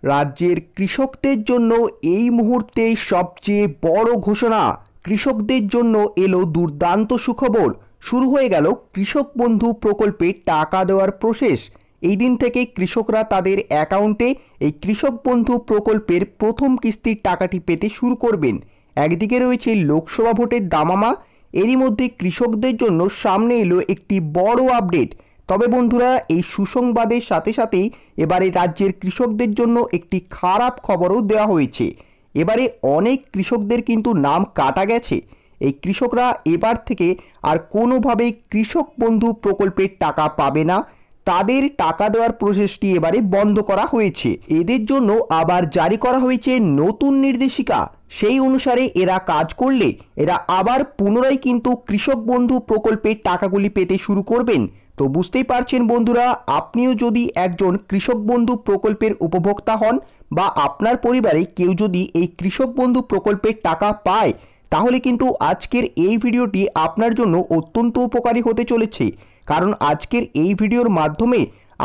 রাজ্যের কৃষকদের জন্য এই মুহূর্তে সবচেয়ে বড় ঘোষণা। কৃষকদের জন্য এলো দুর্দান্ত সুখবর। শুরু হয়ে গেল কৃষক বন্ধু প্রকল্পে টাকা দেওয়ার প্রসেস। এই দিন থেকে কৃষকরা তাদের অ্যাকাউন্টে এই কৃষক বন্ধু প্রকল্পের প্রথম কিস্তির টাকাটি পেতে শুরু করবেন। একদিকে রয়েছে লোকসভা ভোটের দামামা, এরই মধ্যে কৃষকদের জন্য সামনে এলো একটি বড় আপডেট। তবে বন্ধুরা, এই সুসংবাদের সাথে সাথেই এবারে রাজ্যের কৃষকদের জন্য একটি খারাপ খবরও দেওয়া হয়েছে। এবারে অনেক কৃষকদের কিন্তু নাম কাটা গেছে। এই কৃষকরা এবার থেকে আর কোনোভাবেই কৃষক বন্ধু প্রকল্পের টাকা পাবে না। তাদের টাকা দেওয়ার প্রসেসটি এবারে বন্ধ করা হয়েছে। এদের জন্য আবার জারি করা হয়েছে নতুন নির্দেশিকা। সেই অনুসারে এরা কাজ করলে এরা আবার পুনরায় কিন্তু কৃষক বন্ধু প্রকল্পের টাকাগুলি পেতে শুরু করবেন। তো বুঝতেই পারছেন বন্ধুরা, আপনিও যদি একজন কৃষক বন্ধু প্রকল্পের উপভোক্তা হন বা আপনার পরিবারে কেউ যদি এই কৃষক বন্ধু প্রকল্পের টাকা পায়, তাহলে কিন্তু আজকের এই ভিডিওটি আপনার জন্য অত্যন্ত উপকারী হতে চলেছে। কারণ আজকের এই ভিডিওর মাধ্যমে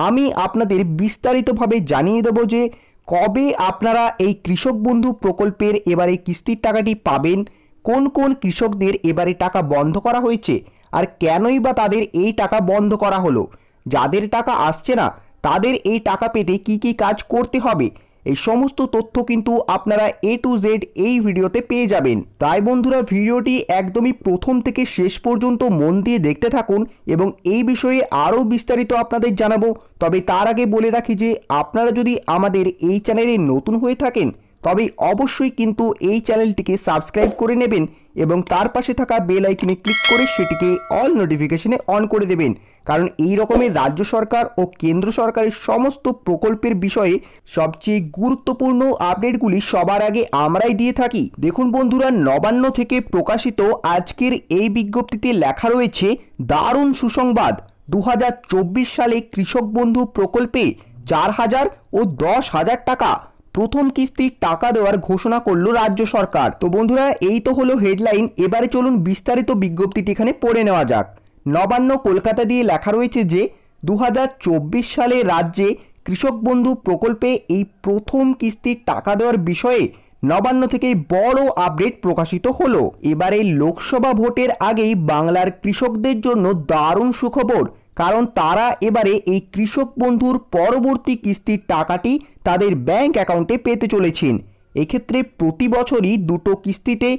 আমি আপনাদের বিস্তারিতভাবে জানিয়ে দেব যে কবে আপনারা এই কৃষক বন্ধু প্রকল্পের এবারে কিস্তির টাকাটি পাবেন, কোন কোন কৃষকদের এবারে টাকা বন্ধ করা হয়েছে, আর কেনই বা তাদের এই টাকা বন্ধ করা হলো, যাদের টাকা আসছে না তাদের এই টাকা পেতে কি কি কাজ করতে হবে, এই সমস্ত তথ্য কিন্তু আপনারা A to Z এই ভিডিওতে পেয়ে যাবেন। তাই বন্ধুরা, ভিডিওটি একদমই প্রথম থেকে শেষ পর্যন্ত মন দিয়ে দেখতে থাকুন এবং এই বিষয়ে আরও বিস্তারিত আপনাদের জানাবো। তবে তার আগে বলে রাখি যে আপনারা যদি আমাদের এই চ্যানেলে নতুন হয়ে থাকেন তবে অবশ্যই কিন্তু এই চ্যানেলটিকে সাবস্ক্রাইব করে নেবেন এবং তার পাশে থাকা বেল আইকনে ক্লিক করে সেটিকে অল নোটিফিকেশনে অন করে দেবেন। কারণ এই রকমের রাজ্য সরকার ও কেন্দ্র সরকারের সমস্ত প্রকল্পের বিষয়ে সবচেয়ে গুরুত্বপূর্ণ আপডেটগুলি সবার আগে আমরাই দিয়ে থাকি। দেখুন বন্ধুরা, নবান্ন থেকে প্রকাশিত আজকের এই বিজ্ঞপ্তিতে লেখা রয়েছে দারুণ সুসংবাদ। 2024 সালে কৃষক বন্ধু প্রকল্পে 4,000 ও 10,000 টাকা প্রথম কিস্তির টাকা দেওয়ার ঘোষণা করলো রাজ্য সরকার। তো বন্ধুরা, এই তো হলো হেডলাইন। এবারে চলুন বিস্তারিত বিজ্ঞপ্তিটি এখানে পড়ে নেওয়া যাক। নবান্ন কলকাতা দিয়ে লেখা রয়েছে যে 2024 সালে রাজ্যে কৃষক বন্ধু প্রকল্পে এই প্রথম কিস্তির টাকা দেওয়ার বিষয়ে নবান্ন থেকে বড় আপডেট প্রকাশিত হলো। এবারে লোকসভা ভোটের আগেই বাংলার কৃষকদের জন্য দারুণ সুখবর। কারণ তারা এবারে এই কৃষক বন্ধুর পরবর্তী কিস্তির টাকাটি তাদের ব্যাংক অ্যাকাউন্টে পেতে চলেছেন। এক্ষেত্রে প্রতি বছরই দুটো কিস্তিতে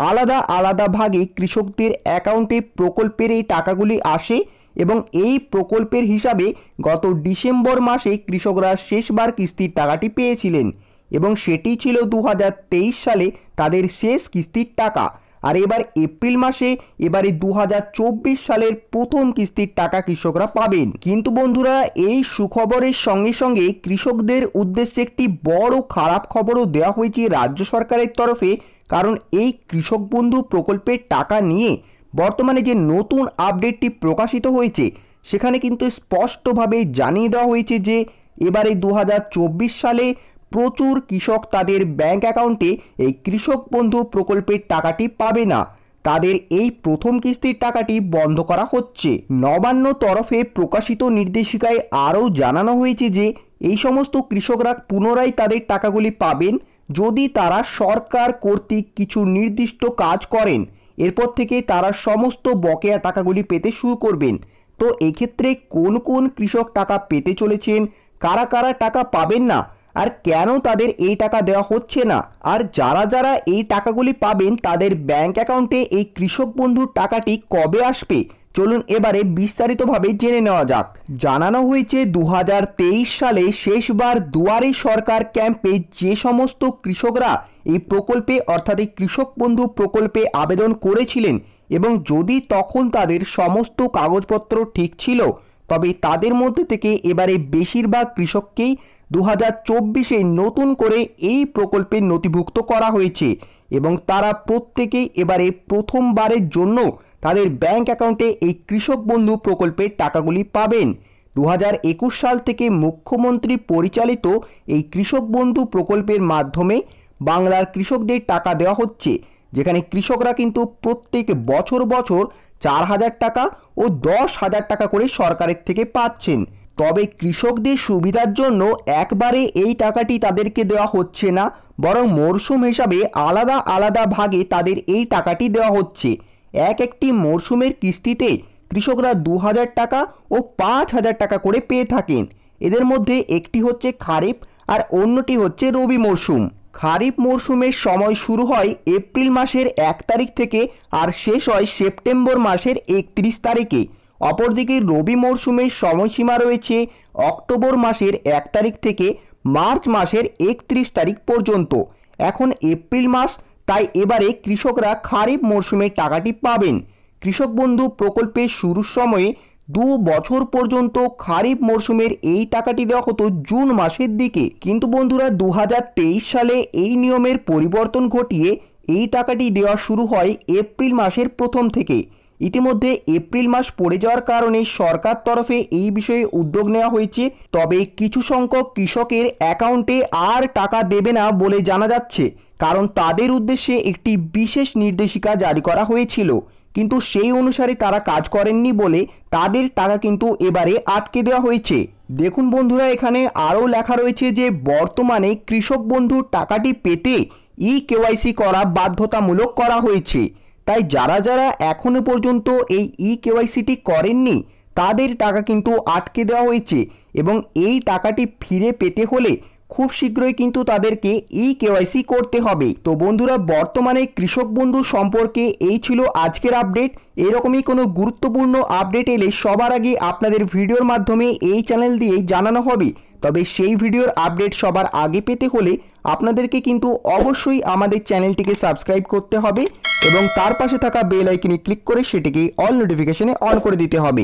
আলাদা আলাদা ভাগে কৃষকদের অ্যাকাউন্টে প্রকল্পের এই টাকাগুলি আসে এবং এই প্রকল্পের হিসাবে গত ডিসেম্বর মাসে কৃষকরা শেষবার কিস্তির টাকাটি পেয়েছিলেন এবং সেটি ছিল 2023 সালে তাদের শেষ কিস্তির টাকা। আর এবার এপ্রিল মাসে এবারে 2024 সালের প্রথম কিস্তির টাকা কৃষকরা পাবেন। কিন্তু বন্ধুরা, এই সুখবরের সঙ্গে সঙ্গে কৃষকদের উদ্দেশ্যে একটি বড় খারাপ খবরও দেওয়া হয়েছে রাজ্য সরকারের তরফে। কারণ এই কৃষক বন্ধু প্রকল্পের টাকা নিয়ে বর্তমানে যে নতুন আপডেটটি প্রকাশিত হয়েছে সেখানে কিন্তু স্পষ্টভাবে জানিয়ে দেওয়া হয়েছে যে এবারে 2024 সালে প্রচুর কৃষক তাদের ব্যাংক অ্যাকাউন্টে এই কৃষক বন্ধু প্রকল্পের টাকাটি পাবে না। তাদের এই প্রথম কিস্তির টাকাটি বন্ধ করা হচ্ছে। নবান্ন তরফে প্রকাশিত নির্দেশিকায় আরও জানানো হয়েছে যে এই সমস্ত কৃষকরা পুনরায় তাদের টাকাগুলি পাবেন যদি তারা সরকার কর্তৃক কিছু নির্দিষ্ট কাজ করেন। এরপর থেকে তারা সমস্ত বকেয়া টাকাগুলি পেতে শুরু করবেন। তো এক্ষেত্রে কোন কোন কৃষক টাকা পেতে চলেছেন, কারা কারা টাকা পাবেন না, আর কেন তাদের এই টাকা দেওয়া হচ্ছে না, আর যারা যারা এই টাকাগুলি পাবেন তাদের ব্যাংক অ্যাকাউন্টে এই কৃষক বন্ধুর টাকাটি কবে আসবে, চলুন এবারে বিস্তারিতভাবে জেনে নেওয়া যাক। জানানো হয়েছে 2023 সালে শেষবার দুয়ারে সরকার ক্যাম্পে যে সমস্ত কৃষকরা এই প্রকল্পে অর্থাৎ এই কৃষক বন্ধু প্রকল্পে আবেদন করেছিলেন এবং যদি তখন তাদের সমস্ত কাগজপত্র ঠিক ছিল, তবে তাদের মধ্যে থেকে এবারে বেশিরভাগ কৃষককেই 2024-এ নতুন করে এই প্রকল্পে নথিভুক্ত করা হয়েছে এবং তারা প্রত্যেকেই এবারে প্রথমবারের জন্য তাদের ব্যাংক অ্যাকাউন্টে এই কৃষক বন্ধু প্রকল্পের টাকাগুলি পাবেন। 2021 সাল থেকে মুখ্যমন্ত্রী পরিচালিত এই কৃষক বন্ধু প্রকল্পের মাধ্যমে বাংলার কৃষকদের টাকা দেওয়া হচ্ছে, যেখানে কৃষকরা কিন্তু প্রত্যেক বছর 4,000 টাকা ও 10,000 টাকা করে সরকারের থেকে পাচ্ছেন। তবে কৃষকদের সুবিধার জন্য একবারে এই টাকাটি তাদেরকে দেওয়া হচ্ছে না, বরং মরশুম হিসাবে আলাদা আলাদা ভাগে তাদের এই টাকাটি দেওয়া হচ্ছে। একটি মরশুমের কিস্তিতে কৃষকরা 2000 টাকা ও 5000 টাকা করে পেয়ে থাকেন। এদের মধ্যে একটি হচ্ছে খারিফ আর অন্যটি হচ্ছে রবি মরশুম। খারিফ মরশুমের সময় শুরু হয় এপ্রিল মাসের 1 তারিখ থেকে আর শেষ হয় সেপ্টেম্বর মাসের 31 তারিখে। অপরদিকে রবি মরশুমের সময়সীমা রয়েছে অক্টোবর মাসের 1 তারিখ থেকে মার্চ মাসের 31 তারিখ পর্যন্ত। এখন এপ্রিল মাস, তাই এবারে কৃষকরা খারিফ মরশুমের টাকাটি পাবেন। কৃষক বন্ধু প্রকল্পের শুরুর সময়ে 2 বছর পর্যন্ত খারিফ মরশুমের এই টাকাটি দেওয়া হতো জুন মাসের দিকে, কিন্তু বন্ধুরা 2023 সালে এই নিয়মের পরিবর্তন ঘটিয়ে এই টাকাটি দেওয়া শুরু হয় এপ্রিল মাসের প্রথম থেকে। ইতিমধ্যে এপ্রিল মাস পড়ে যাওয়ার কারণে সরকার তরফে এই বিষয়ে উদ্যোগ নেওয়া হয়েছে, তবে কিছু সংখ্যক কৃষকের অ্যাকাউন্টে আর টাকা দেবে না বলে জানা যাচ্ছে, কারণ তাদের উদ্দেশ্যে একটি বিশেষ নির্দেশিকা জারি করা হয়েছিল, কিন্তু সেই অনুসারে তারা কাজ করেননি বলে তাদের টাকা কিন্তু এবারে আটকে দেওয়া হয়েছে। দেখুন বন্ধুরা, এখানে আরও লেখা রয়েছে যে বর্তমানে কৃষক বন্ধুর টাকাটি পেতে কেওয়াইসি করা বাধ্যতামূলক করা হয়েছে। তাই যারা যারা এখনো পর্যন্ত এই কেওয়াইসিটি করেননি তাদের টাকা কিন্তু আটকে দেওয়া হয়েছে, এবং এই টাকাটি ফিরে পেতে হলে খুব শীঘ্রই কিন্তু তাদেরকে কেওয়াইসি করতে হবে। তো বন্ধুরা, বর্তমানে কৃষক বন্ধু সম্পর্কে এই ছিল আজকের আপডেট। এরকমই কোনো গুরুত্বপূর্ণ আপডেট এলে সবার আগে আপনাদের ভিডিওর মাধ্যমে এই চ্যানেল দিয়েই জানানো হবে। তবে সেই ভিডিওর আপডেট সবার আগে পেতে হলে আপনাদেরকে কিন্তু অবশ্যই আমাদের চ্যানেলটিকে সাবস্ক্রাইব করতে হবে এবং তার পাশে থাকা বেল আইকনে ক্লিক করে সেটিকে অল নোটিফিকেশনে অন করে দিতে হবে।